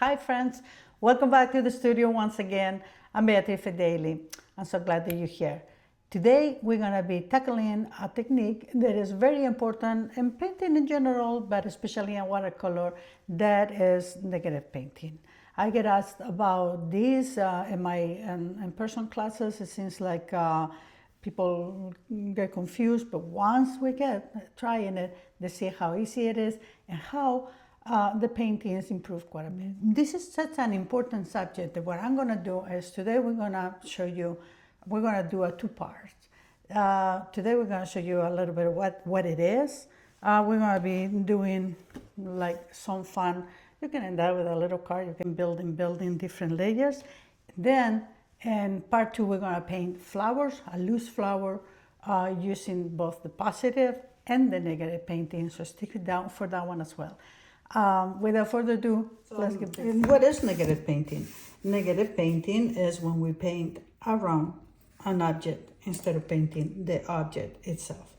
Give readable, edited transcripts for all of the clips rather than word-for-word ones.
Hi friends, welcome back to the studio once again. I'm Beatrice Fedeli. I'm so glad that you're here. Today we're going to be tackling a technique that is very important in painting in general, but especially in watercolor, that is negative painting. I get asked about this in my in-person classes. It seems like people get confused, but once we get trying it, they see how easy it is and how the paintings improve quite a bit. This is such an important subject that what I'm going to do is today we're going to show you, we're going to do a two parts. Today we're going to show you a little bit of what it is. We're going to be doing like some fun. You can end up with a little card, you can building different layers. Then in part two, we're going to paint flowers, a loose flower, using both the positive and the negative painting. So stick it down for that one as well. Without further ado, let's get this. What is negative painting? Negative painting is when we paint around an object instead of painting the object itself.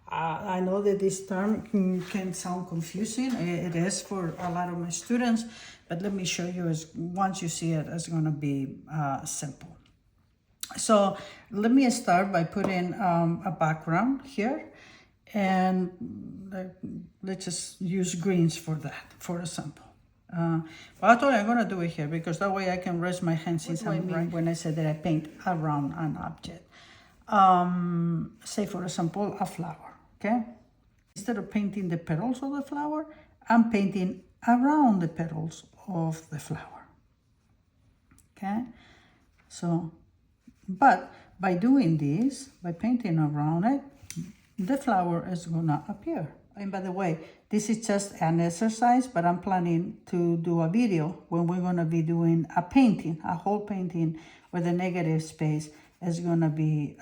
I know that this term can sound confusing. It is for a lot of my students, but let me show you, once you see it, it's going to be simple. So let me start by putting a background here. And let's just use greens for that, for example. But actually I'm going to do it here because that way I can rest my hands since I'm right when I said that I paint around an object. Say, for example, a flower, okay? Instead of painting the petals of the flower, I'm painting around the petals of the flower, okay? So, but by doing this, by painting around it, the flower is gonna appear. And by the way, this is just an exercise, but I'm planning to do a video when we're gonna be doing a painting, a whole painting where the negative space is gonna be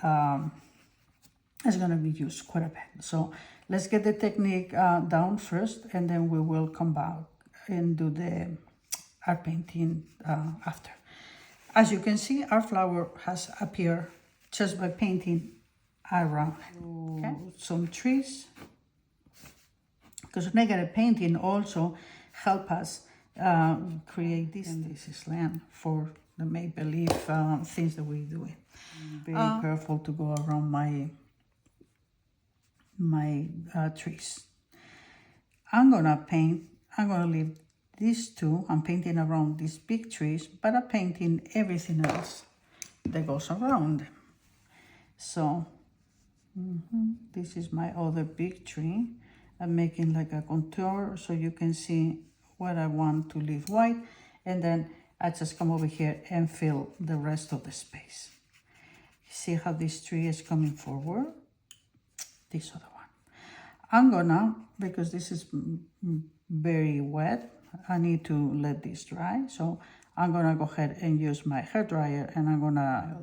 used quite a bit. So let's get the technique down first, and then we will come back and do the art painting after. As you can see, our flower has appeared just by painting around it. Okay, some trees, because negative painting also help us create this. And this is land for the make-believe things that we're doing. Be careful to go around my trees. I'm gonna leave these two. I'm painting around these big trees, but I'm painting everything else that goes around them. So this is my other big tree. I'm making like a contour so you can see what I want to leave white, and then I just come over here and fill the rest of the space. See how this tree is coming forward? This other one. I'm gonna, because this is very wet, I need to let this dry. So I'm gonna go ahead and use my hair dryer, and I'm gonna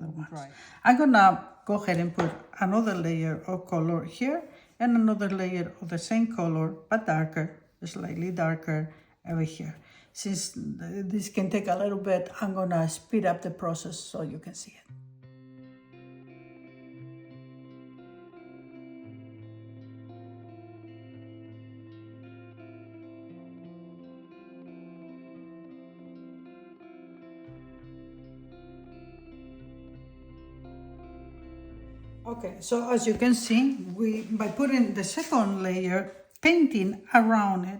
go ahead and put another layer of color here and another layer of the same color but darker, slightly darker over here. Since this can take a little bit, I'm gonna speed up the process so you can see it. Okay, so as you can see, by putting the second layer, painting around it,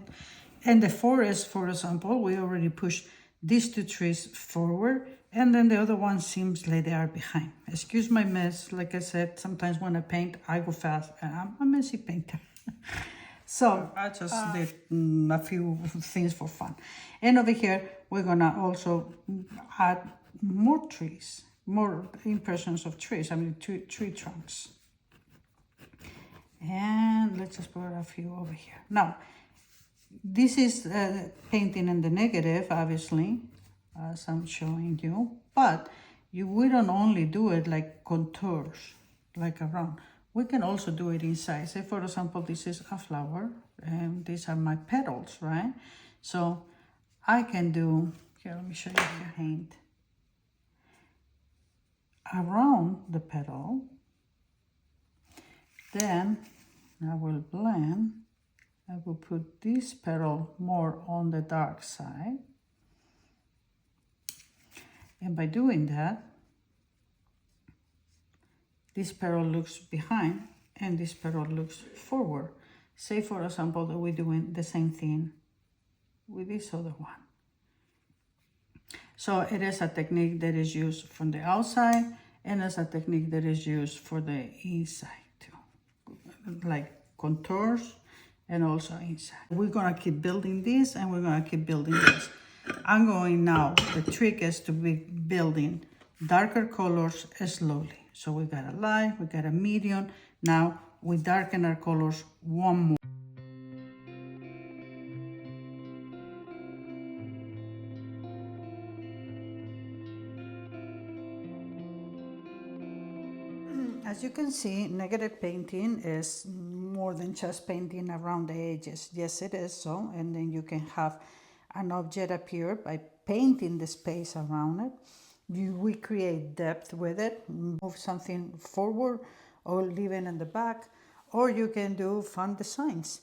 and the forest, for example, we already pushed these two trees forward, and then the other one seems like they are behind. Excuse my mess. Like I said, sometimes when I paint, I go fast, and I'm a messy painter. So I just did a few things for fun. And over here, we're gonna also add more trees, more impressions of trees, tree trunks. And let's just put a few over here. Now, this is painting in the negative, obviously, as I'm showing you, but we don't only do it like contours, like around. We can also do it inside. Say, for example, this is a flower, and these are my petals, right? So I can do, here, let me show you here, paint around the petal. Then I will blend. I will put this petal more on the dark side. And by doing that, this petal looks behind and this petal looks forward. Say, for example, that we're doing the same thing with this other one. So it is a technique that is used from the outside, and it's a technique that is used for the inside too, like contours and also inside. We're gonna keep building this and we're gonna keep building this. I'm going now, the trick is to be building darker colors slowly. So we got a light, we got a medium. Now we darken our colors one more. As you can see, negative painting is more than just painting around the edges. Yes, it is so. And then you can have an object appear by painting the space around it. We create depth with it, move something forward or leave it in the back, or you can do fun designs.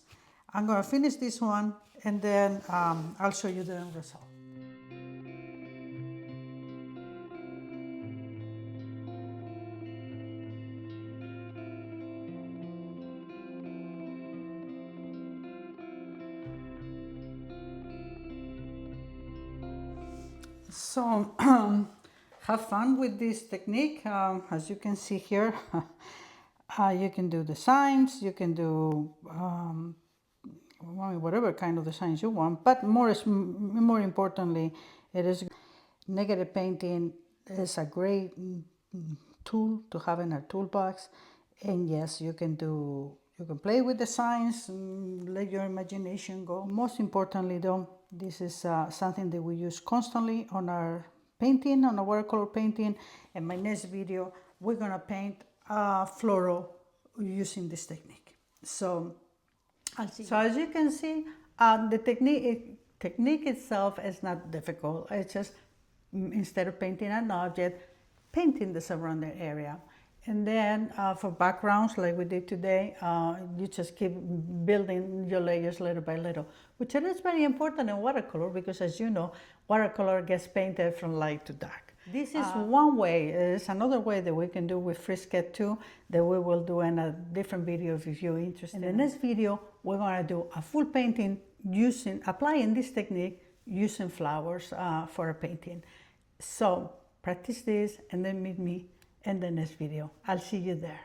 I'm gonna finish this one and then I'll show you the end result. So have fun with this technique. As you can see here, you can do designs, you can do whatever kind of designs you want, but more importantly, it is negative painting is a great tool to have in our toolbox. And yes, you can play with designs, let your imagination go. Most importantly though, this is something that we use constantly on our painting, on a watercolor painting. In my next video, we're gonna paint floral using this technique. So as you can see, the technique itself is not difficult. It's just instead of painting an object, painting the surrounding area. And then for backgrounds like we did today, you just keep building your layers little by little, which is very important in watercolor because, as you know, watercolor gets painted from light to dark. This is one way. There's another way that we can do with free sketch too, that we will do in a different video if you're interested. In the next video, we're going to do a full painting applying this technique using flowers for a painting. So practice this and then meet me in the next video. I'll see you there.